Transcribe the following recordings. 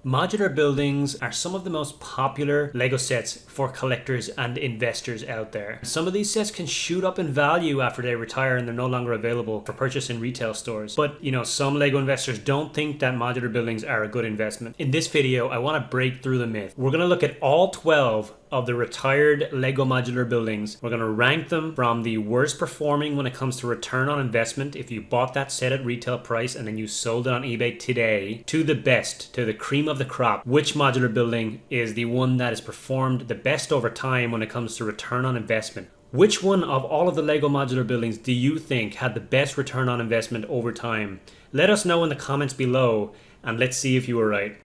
Modular buildings are some of the most popular Lego sets for collectors and investors out there. Some of these sets can shoot up in value after they retire and they're no longer available for purchase in retail stores. But some Lego investors don't think that modular buildings are a good investment. In this video, I want to break through the myth. We're going to look at all 12 of the retired Lego modular buildings. We're going to rank them from the worst performing when it comes to return on investment if you bought that set at retail price and then you sold it on eBay today, to the best, to the cream of the crop. Which modular building is the one that has performed the best over time when it comes to return on investment? Which one of all of the Lego modular buildings do you think had the best return on investment over time? Let us know in the comments below and let's see if you were right.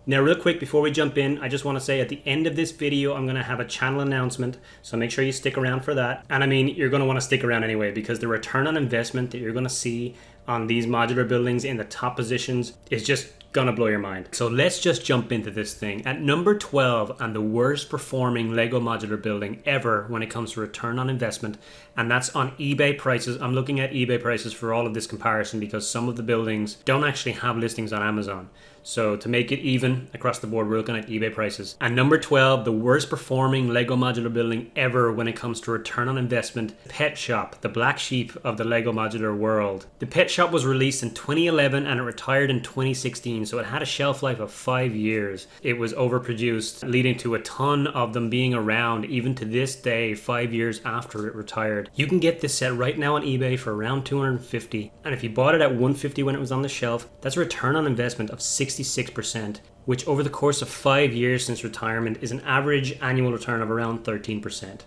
Now real quick before we jump in, I just want to say at the end of this video I'm going to have a channel announcement, so make sure you stick around for that. And I mean, you're going to want to stick around anyway because the return on investment that you're going to see on these modular buildings in the top positions is just gonna blow your mind. So let's just jump into this thing. At number 12 and the worst performing Lego modular building ever when it comes to return on investment, and that's on eBay prices. I'm looking at eBay prices for all of this comparison because some of the buildings don't actually have listings on Amazon. So to make it even across the board, we're looking at eBay prices. And number 12, the worst performing Lego modular building ever when it comes to return on investment, Pet Shop, the black sheep of the Lego modular world. The Pet Shop was released in 2011 and it retired in 2016, so it had a shelf life of 5 years. It was overproduced, leading to a ton of them being around even to this day, 5 years after it retired. You can get this set right now on eBay for around $250, and if you bought it at $150 when it was on the shelf, that's a return on investment of 66%, which over the course of 5 years since retirement is an average annual return of around 13%.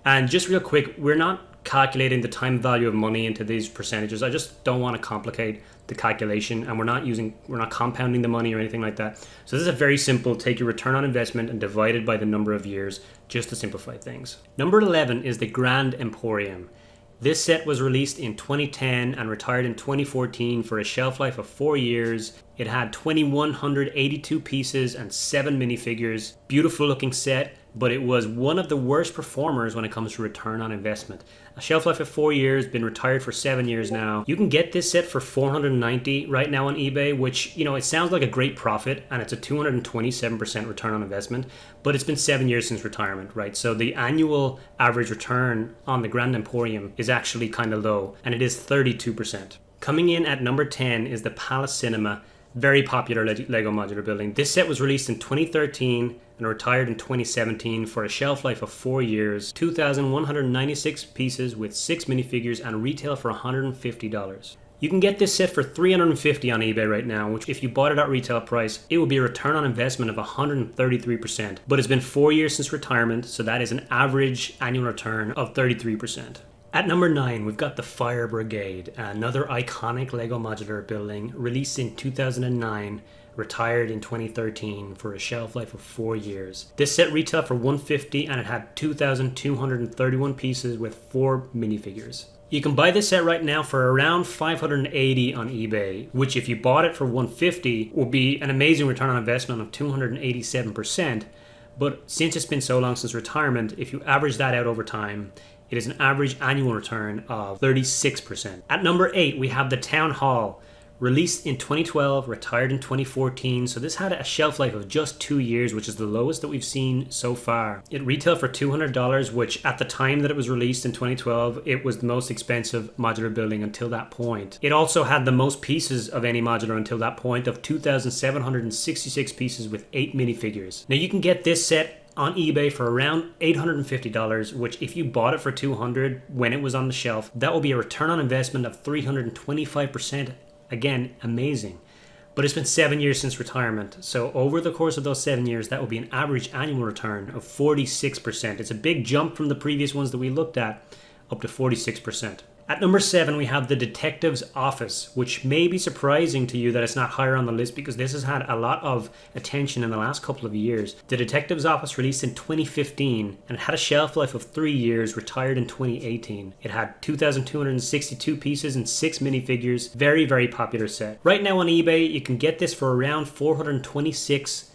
And just real quick, we're not calculating the time value of money into these percentages. I just don't want to complicate the calculation, and we're not compounding the money or anything like that. So this is a very simple, take your return on investment and divide it by the number of years just to simplify things. Number 11 is the Grand Emporium. This set was released in 2010 and retired in 2014 for a shelf life of 4 years. It had 2,182 pieces and 7 minifigures. Beautiful looking set, but it was one of the worst performers when it comes to return on investment. A shelf life of 4 years, been retired for 7 years now. You can get this set for $490 right now on eBay, which, it sounds like a great profit, and it's a 227% return on investment, but it's been 7 years since retirement, right? So the annual average return on the Grand Emporium is actually kind of low, and it is 32%. Coming in at number 10 is the Palace Cinema, very popular Lego modular building. This set was released in 2013 and retired in 2017 for a shelf life of 4 years, 2,196 pieces with 6 minifigures, and retail for $150. You can get this set for $350 on eBay right now, which if you bought it at retail price, it will be a return on investment of 133%. But it's been 4 years since retirement, so that is an average annual return of 33%. At number 9, we've got the Fire Brigade, another iconic Lego modular building released in 2009, retired in 2013 for a shelf life of 4 years. This set retailed for $150 and it had 2,231 pieces with 4 minifigures. You can buy this set right now for around $580 on eBay, which if you bought it for $150 would be an amazing return on investment of 287%. But since it's been so long since retirement, if you average that out over time, it is an average annual return of 36%. At number 8, we have the Town Hall. Released in 2012, retired in 2014, so this had a shelf life of just 2 years, which is the lowest that we've seen so far. It retailed for $200, which at the time that it was released in 2012, it was the most expensive modular building until that point. It also had the most pieces of any modular until that point of 2,766 pieces with 8 minifigures. Now you can get this set on eBay for around $850, which if you bought it for $200 when it was on the shelf, that will be a return on investment of 325%. Again, amazing. But it's been 7 years since retirement, so over the course of those 7 years, that will be an average annual return of 46%. It's a big jump from the previous ones that we looked at, up to 46%. At number 7, we have the Detective's Office, which may be surprising to you that it's not higher on the list because this has had a lot of attention in the last couple of years. The Detective's Office released in 2015 and it had a shelf life of 3 years, retired in 2018. It had 2,262 pieces and 6 minifigures. Very, very popular set. Right now on eBay, you can get this for around $426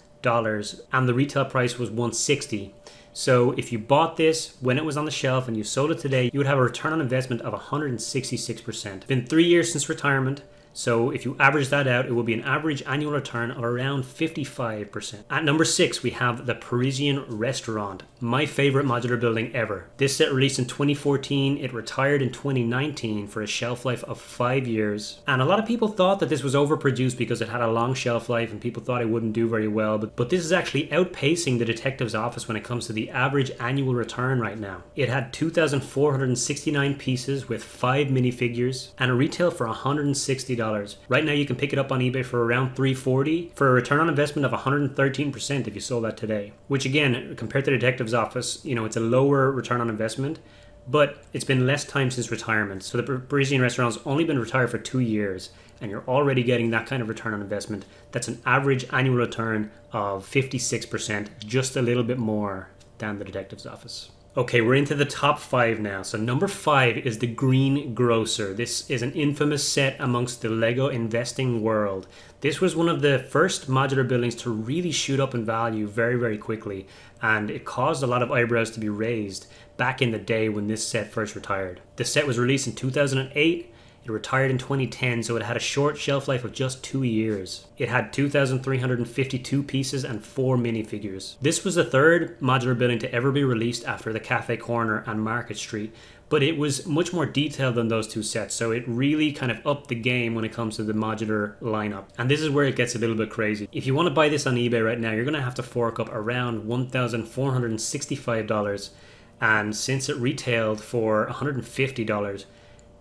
and the retail price was $160. So if you bought this when it was on the shelf and you sold it today, you would have a return on investment of 166%. It's been 3 years since retirement. So if you average that out, it will be an average annual return of around 55%. At number 6, we have the Parisian Restaurant, my favorite modular building ever. This set released in 2014. It retired in 2019 for a shelf life of 5 years. And a lot of people thought that this was overproduced because it had a long shelf life and people thought it wouldn't do very well. But this is actually outpacing the detective's office when it comes to the average annual return right now. It had 2,469 pieces with 5 minifigures and a retail for $160. Right now you can pick it up on eBay for around $340 for a return on investment of 113% if you sold that today. Which again, compared to the detective's office, it's a lower return on investment, but it's been less time since retirement. So the Parisian Restaurant's only been retired for 2 years and you're already getting that kind of return on investment. That's an average annual return of 56%, just a little bit more than the detective's office. Okay, we're into the top 5 now. So number 5 is the Green Grocer. This is an infamous set amongst the Lego investing world. This was one of the first modular buildings to really shoot up in value very, very quickly. And it caused a lot of eyebrows to be raised back in the day when this set first retired. The set was released in 2008. It retired in 2010, so it had a short shelf life of just 2 years. It had 2,352 pieces and 4 minifigures. This was the third modular building to ever be released after the Cafe Corner and Market Street, but it was much more detailed than those two sets, so it really kind of upped the game when it comes to the modular lineup. And this is where it gets a little bit crazy. If you want to buy this on eBay right now, you're going to have to fork up around $1,465, and since it retailed for $150,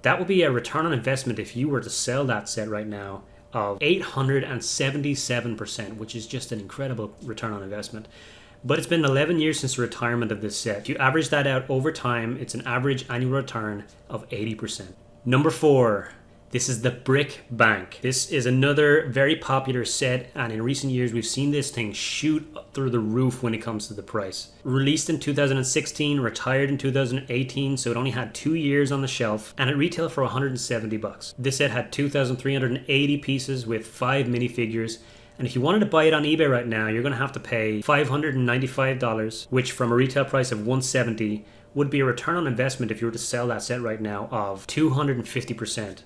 that would be a return on investment if you were to sell that set right now of 877%, which is just an incredible return on investment. But it's been 11 years since the retirement of this set. If you average that out over time, it's an average annual return of 80%. Number 4, this is the Brick Bank. This is another very popular set, and in recent years we've seen this thing shoot up through the roof when it comes to the price. Released in 2016, retired in 2018, so it only had 2 years on the shelf, and it retailed for $170. This set had 2,380 pieces with 5 minifigures. And if you wanted to buy it on eBay right now, you're going to have to pay $595, which from a retail price of $170 would be a return on investment if you were to sell that set right now of 250%.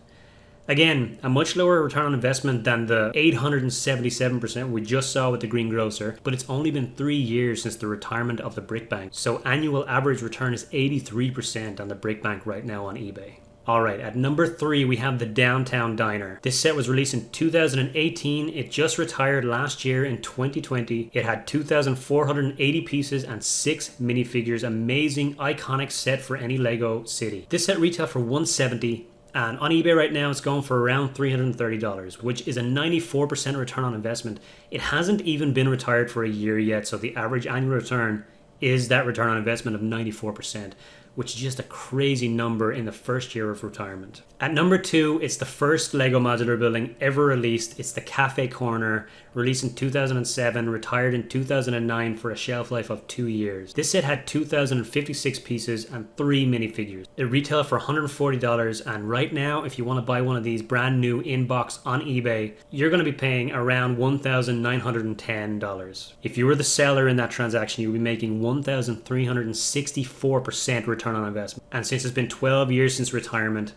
Again, a much lower return on investment than the 877% we just saw with the Green Grocer, but it's only been 3 years since the retirement of the Brick Bank. So annual average return is 83% on the Brick Bank right now on eBay. Alright, at number 3 we have the Downtown Diner. This set was released in 2018. It just retired last year in 2020. It had 2,480 pieces and 6 minifigures. Amazing, iconic set for any Lego city. This set retailed for $170. And on eBay right now, it's going for around $330, which is a 94% return on investment. It hasn't even been retired for a year yet, so the average annual return is that return on investment of 94%, which is just a crazy number in the first year of retirement. At number 2, it's the first Lego modular building ever released. It's the Cafe Corner, released in 2007, retired in 2009 for a shelf life of 2 years. This set had 2,056 pieces and 3 minifigures. It retailed for $140, and right now, if you want to buy one of these brand new in-box on eBay, you're going to be paying around $1,910. If you were the seller in that transaction, you'll be making 1,364% return on investment. And since it's been 12 years since retirement,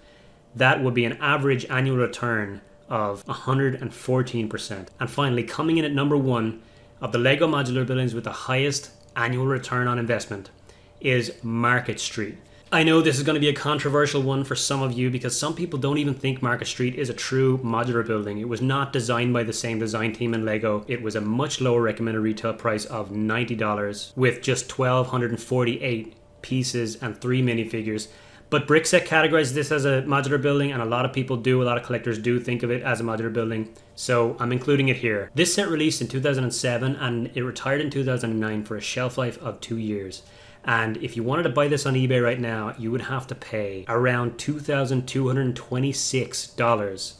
that would be an average annual return of 114%. And finally, coming in at number 1 of the Lego modular buildings with the highest annual return on investment is Market Street. I know this is going to be a controversial one for some of you because some people don't even think Market Street is a true modular building. It was not designed by the same design team in Lego. It was a much lower recommended retail price of $90 with just 1,248 pieces and 3 minifigures. But Brickset categorizes this as a modular building, and a lot of people do, a lot of collectors do think of it as a modular building, so I'm including it here. This set released in 2007 and it retired in 2009 for a shelf life of 2 years. And if you wanted to buy this on eBay right now, you would have to pay around $2,226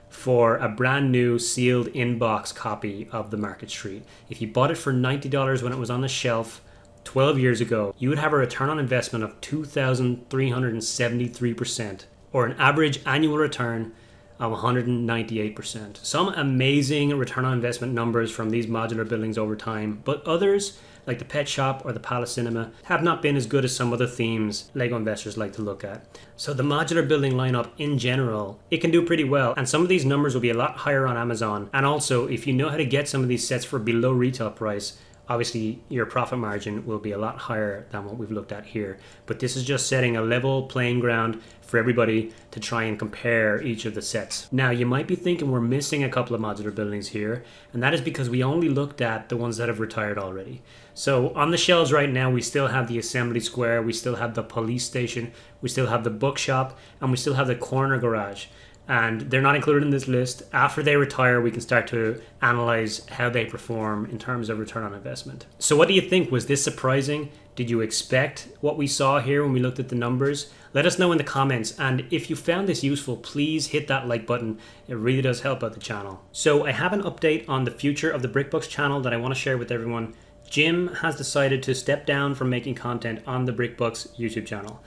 for a brand new sealed in-box copy of the Market Street. If you bought it for $90 when it was on the shelf 12 years ago, you would have a return on investment of 2,373%, or an average annual return of 198%. Some amazing return on investment numbers from these modular buildings over time, but others like the Pet Shop or the Palace Cinema, have not been as good as some other themes LEGO investors like to look at. So the modular building lineup in general, it can do pretty well, and some of these numbers will be a lot higher on Amazon. And also, if you know how to get some of these sets for below retail price, obviously your profit margin will be a lot higher than what we've looked at here. But this is just setting a level playing ground for everybody to try and compare each of the sets. Now you might be thinking we're missing a couple of modular buildings here, and that is because we only looked at the ones that have retired already. So on the shelves right now we still have the assembly square, we still have the police station, we still have the bookshop, and we still have the corner garage. And they're not included in this list. After they retire, we can start to analyze how they perform in terms of return on investment. So what do you think? Was this surprising? Did you expect what we saw here when we looked at the numbers? Let us know in the comments. And if you found this useful, please hit that like button. It really does help out the channel. So I have an update on the future of the BrickBucks channel that I want to share with everyone. Jim has decided to step down from making content on the BrickBucks YouTube channel.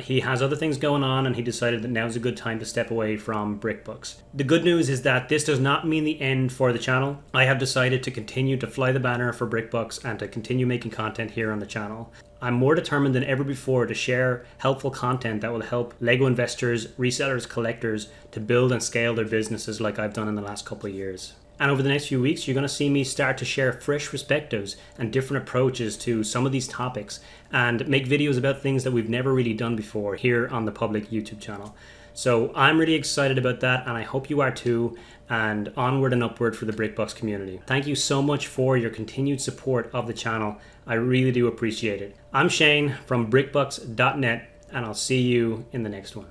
He has other things going on, and he decided that now's a good time to step away from BrickBucks. The good news is that this does not mean the end for the channel. I have decided to continue to fly the banner for BrickBucks and to continue making content here on the channel. I'm more determined than ever before to share helpful content that will help LEGO investors, resellers, collectors to build and scale their businesses like I've done in the last couple of years. And over the next few weeks, you're going to see me start to share fresh perspectives and different approaches to some of these topics and make videos about things that we've never really done before here on the public YouTube channel. So I'm really excited about that, and I hope you are too, and onward and upward for the BrickBucks community. Thank you so much for your continued support of the channel. I really do appreciate it. I'm Shane from brickbucks.net, and I'll see you in the next one.